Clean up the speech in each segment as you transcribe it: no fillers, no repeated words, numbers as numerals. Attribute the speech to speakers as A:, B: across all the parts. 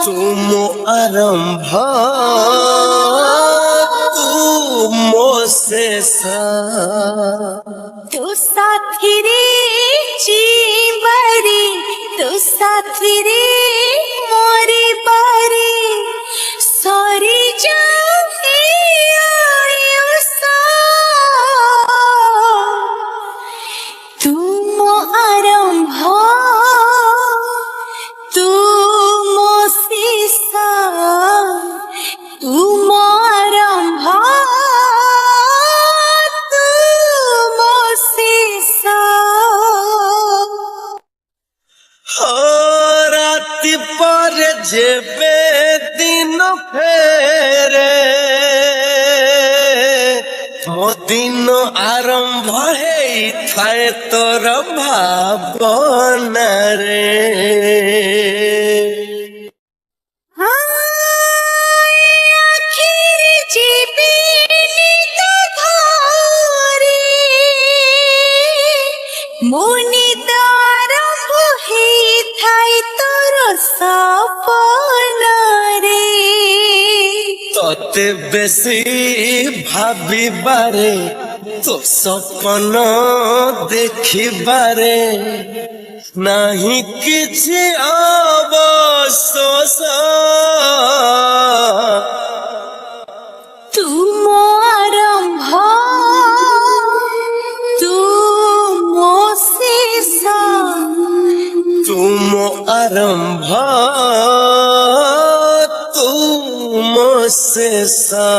A: तुम आरंभ तुम शेषा
B: तू साथी रे जीवरे तू साथी रे मोरे बारे सरी जाए आयुषा तुम आरंभ तुम शेषा तुम आरंभ तुम शेषा
A: राति पर जेबे दिन फेरे मो दिन आरंभ है तोर भावना रे
B: आखिर जीविनी तो धारे मुनि आरंभ है थाई तोर सपना रे
A: तोते बेसी भाबिबारे तो सपन देखिबारे नहीं किछि अवशोष
B: तुम आरंभ तुम शेषा
A: तुम आरंभ तुम शेषा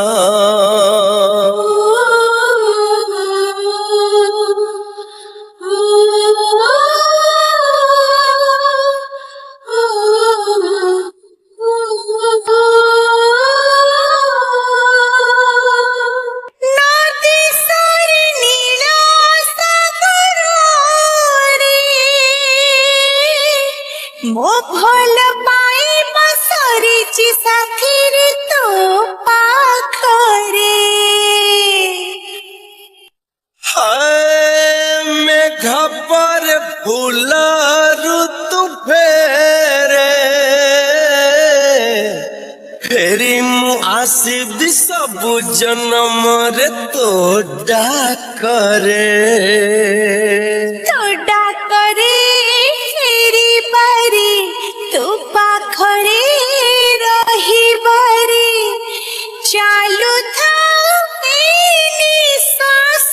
B: नदी सारी नीला सागर रे मो भल पाई बसरी ची साथी रे तो पाखरे
A: हाय मेघ पर फूल ऋतु फेरे फेरी मु आसिबि सबु जन्म रे तो डाकरे
B: तो डाकरे फेरी बारी तो पाखरे रही बारी चालू था निश्वास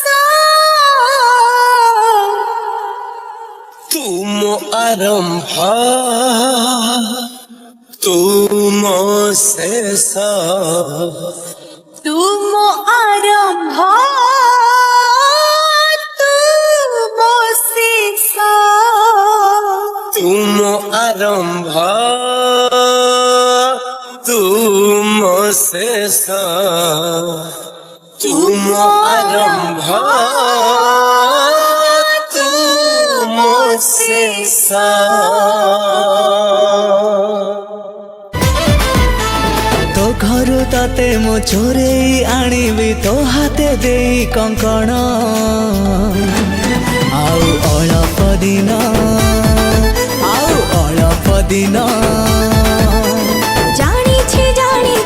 A: तुम आरंभ तुम शेषा
B: तुम आरंभ तुम शेषा
A: तुम आरंभ तुम शेषा तुम आरंभ तुम शेषा
C: तो घरु तते मो चोरेई आनिबि तो हाते देई कंकण आउ अल्प दिन
B: जानी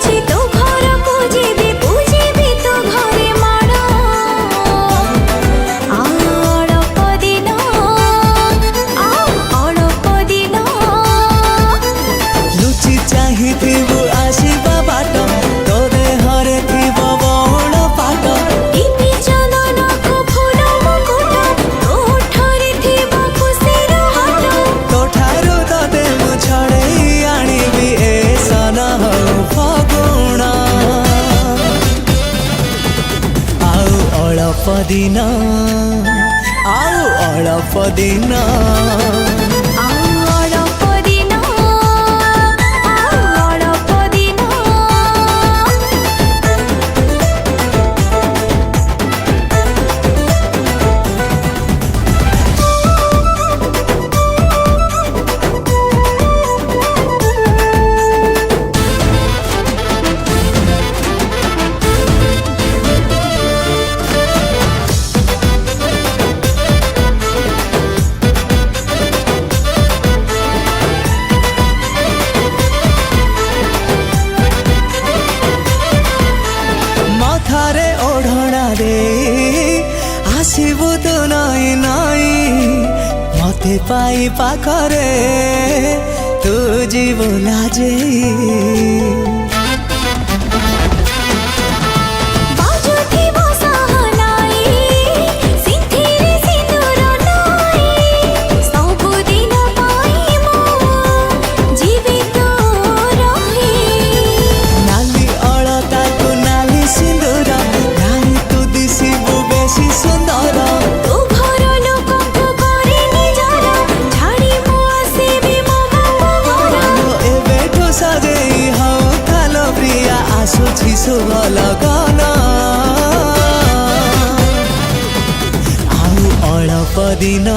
B: छी तो घर को जेबे पूजेबे तो घरे माण अल्प दिन
C: लुचि चाहिथिबु आसिबा बाट तो देहरे थिब बण पाट
B: टिपी चंदन को फूल मुकुट तोठरे थिब खुशीर हाट
C: तो ठारु तते मु छड़ेई आनिबि ए सन फगुण आउ अल्प दिन
B: अल्प दिन
C: ଆସିବୁ ତୁ ନଈ ନଈ ମତେ ପାଇ ପାଖରେ ତୁ ଯିବୁ ଲାଜେଇ
B: ବାଜୁଥିବ ସହନାଇ ସିନ୍ଥିରେ ସିନ୍ଦୁର ନାଇ ସବୁଦିନ ପାଇଁ ମୁଁ ଯିବି ତୋ ରହି
C: ନାଲି ଅଳତାକୁ ନାଲି ସିନ୍ଦୁର ନାଲି ତୁ ଦିଶିବୁ ବେଶୀ ସୁନ୍ଦର
B: ତୋ ଘର ଲୋକଙ୍କୁ କରି ନିଜର ଛାଡ଼ି ମୁଁ ଆସିବି ମୋ ବାପ ଘର
C: ଏବେଠୁ ସଜେଇ ହଉଥାଲୋ ପ୍ରିୟା ଆସୁଛି ଶୁଭ ଲଗନ ଆଉ ଅଳପ ଦିନ